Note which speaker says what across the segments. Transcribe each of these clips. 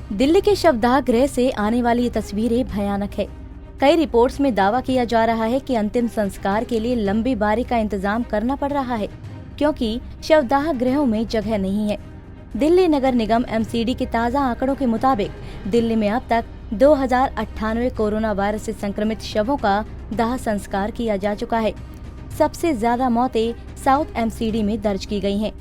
Speaker 1: दिल्ली के शवदाह गृह से आने वाली ये तस्वीरें भयानक है। कई रिपोर्ट्स में दावा किया जा रहा है कि अंतिम संस्कार के लिए लंबी बारी का इंतजाम करना पड़ रहा है, क्योंकि शवदाह गृहों में जगह नहीं है। दिल्ली नगर निगम एमसीडी के ताज़ा आंकड़ों के मुताबिक दिल्ली में अब तक 2098 कोरोना वायरस से संक्रमित शवों का दाह संस्कार किया जा चुका है। सबसे ज्यादा मौतें साउथ एमसीडी में दर्ज की गई हैं।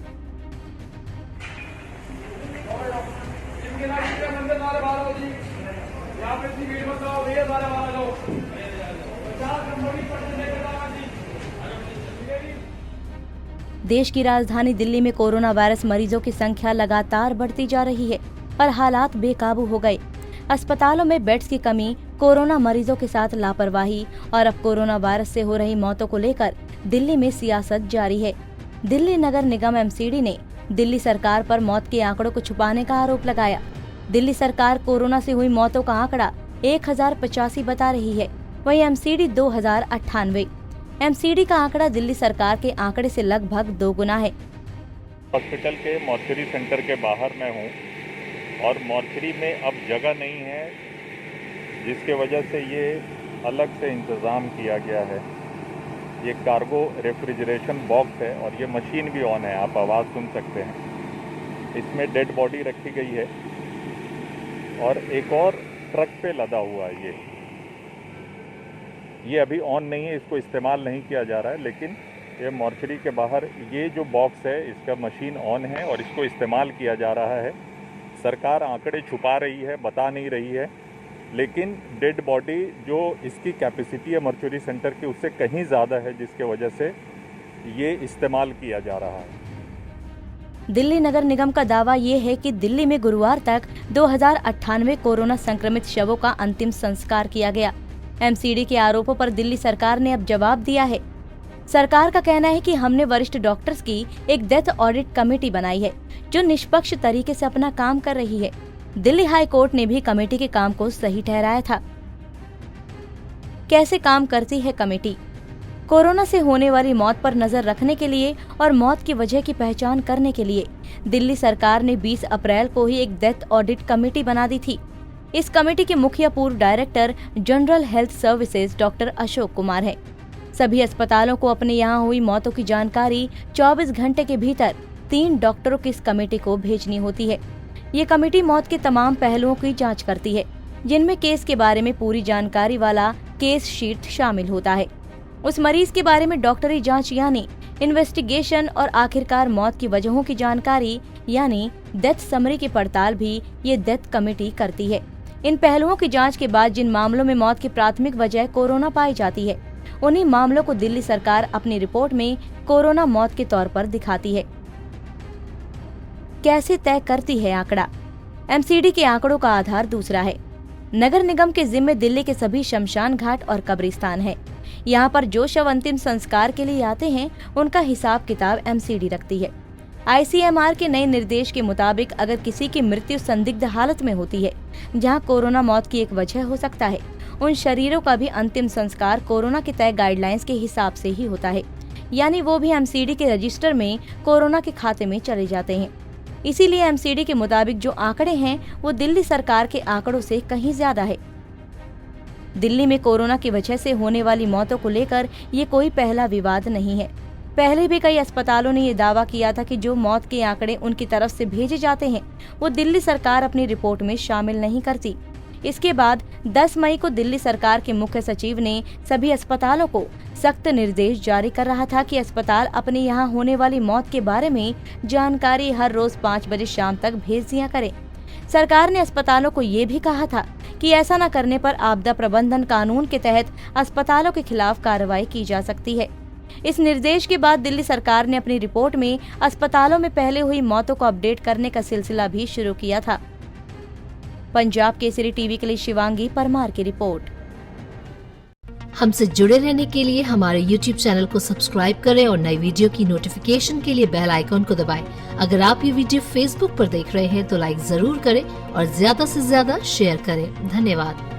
Speaker 1: देश की राजधानी दिल्ली में कोरोना वायरस मरीजों की संख्या लगातार बढ़ती जा रही है और हालात बेकाबू हो गए। अस्पतालों में बेड्स की कमी, कोरोना मरीजों के साथ लापरवाही और अब कोरोना वायरस से हो रही मौतों को लेकर दिल्ली में सियासत जारी है। दिल्ली नगर निगम एमसीडी ने दिल्ली सरकार पर मौत के आंकड़ों को छुपाने का आरोप लगाया। दिल्ली सरकार कोरोना से हुई मौतों का आंकड़ा 1085 बता रही है, वहीं एमसीडी 2098। एमसीडी का आंकड़ा दिल्ली सरकार के आंकड़े से लगभग 2 गुना है।
Speaker 2: हॉस्पिटल के मॉर्चरी सेंटर के बाहर मैं हूँ और मॉर्चरी में अब जगह नहीं है, जिसके वजह से ये अलग से इंतज़ाम किया गया है। ये कार्गो रेफ्रिजरेशन बॉक्स है और ये मशीन भी ऑन है, आप आवाज़ सुन सकते हैं। इसमें डेड बॉडी रखी गई है और एक और ट्रक पे लदा हुआ है। ये अभी ऑन नहीं है, इसको इस्तेमाल नहीं किया जा रहा है, लेकिन ये मॉर्चरी के बाहर ये जो बॉक्स है इसका मशीन ऑन है और इसको इस्तेमाल किया जा रहा है। सरकार आंकड़े छुपा रही है, बता नहीं रही है, लेकिन डेड बॉडी जो इसकी कैपेसिटी है मॉर्चरी सेंटर की उससे कहीं ज़्यादा है, जिसके वजह से ये इस्तेमाल किया जा रहा है।
Speaker 1: दिल्ली नगर निगम का दावा ये है कि दिल्ली में गुरुवार तक 2098 कोरोना संक्रमित शवों का अंतिम संस्कार किया गया। एमसीडी के आरोपों पर दिल्ली सरकार ने अब जवाब दिया है। सरकार का कहना है कि हमने वरिष्ठ डॉक्टर्स की एक डेथ ऑडिट कमेटी बनाई है, जो निष्पक्ष तरीके से अपना काम कर रही है। दिल्ली हाई कोर्ट ने भी कमेटी के काम को सही ठहराया था। कैसे काम करती है कमेटी? कोरोना से होने वाली मौत पर नजर रखने के लिए और मौत की वजह की पहचान करने के लिए दिल्ली सरकार ने 20 अप्रैल को ही एक डेथ ऑडिट कमेटी बना दी थी। इस कमेटी के मुखिया पूर्व director general health services doctor Ashok Kumar हैं। सभी अस्पतालों को अपने यहाँ हुई मौतों की जानकारी 24 घंटे के भीतर 3 डॉक्टरों की इस कमेटी को भेजनी होती है। ये कमेटी मौत के तमाम पहलुओं की जांच करती है, जिनमें केस के बारे में पूरी जानकारी वाला केस शीट शामिल होता है। उस मरीज के बारे में डॉक्टरी जांच यानी इन्वेस्टिगेशन और आखिरकार मौत की वजहों की जानकारी यानी डेथ समरी की पड़ताल भी ये डेथ कमेटी करती है। इन पहलुओं की जांच के बाद जिन मामलों में मौत की प्राथमिक वजह कोरोना पाई जाती है, उन्हीं मामलों को दिल्ली सरकार अपनी रिपोर्ट में कोरोना मौत के तौर पर दिखाती है। कैसे तय करती है आंकड़ा? एमसीडी के आंकड़ों का आधार दूसरा है। नगर निगम के जिम्मे दिल्ली के सभी शमशान घाट और कब्रिस्तान है। यहाँ पर जो शव अंतिम संस्कार के लिए आते हैं, उनका हिसाब किताब एमसीडी रखती है। आईसीएमआर के नए निर्देश के मुताबिक अगर किसी की मृत्यु संदिग्ध हालत में होती है, जहाँ कोरोना मौत की एक वजह हो सकता है, उन शरीरों का भी अंतिम संस्कार कोरोना के तय गाइडलाइंस के हिसाब से ही होता है, यानी वो भी एमसीडी के रजिस्टर में कोरोना के खाते में चले जाते हैं। इसीलिए एमसीडी के मुताबिक जो आंकड़े हैं वो दिल्ली सरकार के आंकड़ों से कहीं ज्यादा है। दिल्ली में कोरोना की वजह से होने वाली मौतों को लेकर ये कोई पहला विवाद नहीं है। पहले भी कई अस्पतालों ने ये दावा किया था कि जो मौत के आंकड़े उनकी तरफ से भेजे जाते हैं वो दिल्ली सरकार अपनी रिपोर्ट में शामिल नहीं करती। इसके बाद 10 मई को दिल्ली सरकार के मुख्य सचिव ने सभी अस्पतालों को सख्त निर्देश जारी कर रहा था कि अस्पताल अपने यहाँ होने वाली मौत के बारे में जानकारी हर रोज 5 बजे शाम तक भेज दिया करें। सरकार ने अस्पतालों को ये भी कहा था कि ऐसा न करने पर आपदा प्रबंधन कानून के तहत अस्पतालों के खिलाफ कार्रवाई की जा सकती है। इस निर्देश के बाद दिल्ली सरकार ने अपनी रिपोर्ट में अस्पतालों में पहले हुई मौतों को अपडेट करने का सिलसिला भी शुरू किया था। पंजाब केसरी टीवी के लिए शिवांगी परमार की रिपोर्ट।
Speaker 3: हमसे जुड़े रहने के लिए हमारे YouTube चैनल को सब्सक्राइब करें और नई वीडियो की नोटिफिकेशन के लिए बेल आइकॉन को दबाएं। अगर आप ये वीडियो Facebook पर देख रहे हैं तो लाइक जरूर करें और ज्यादा से ज्यादा शेयर करें। धन्यवाद।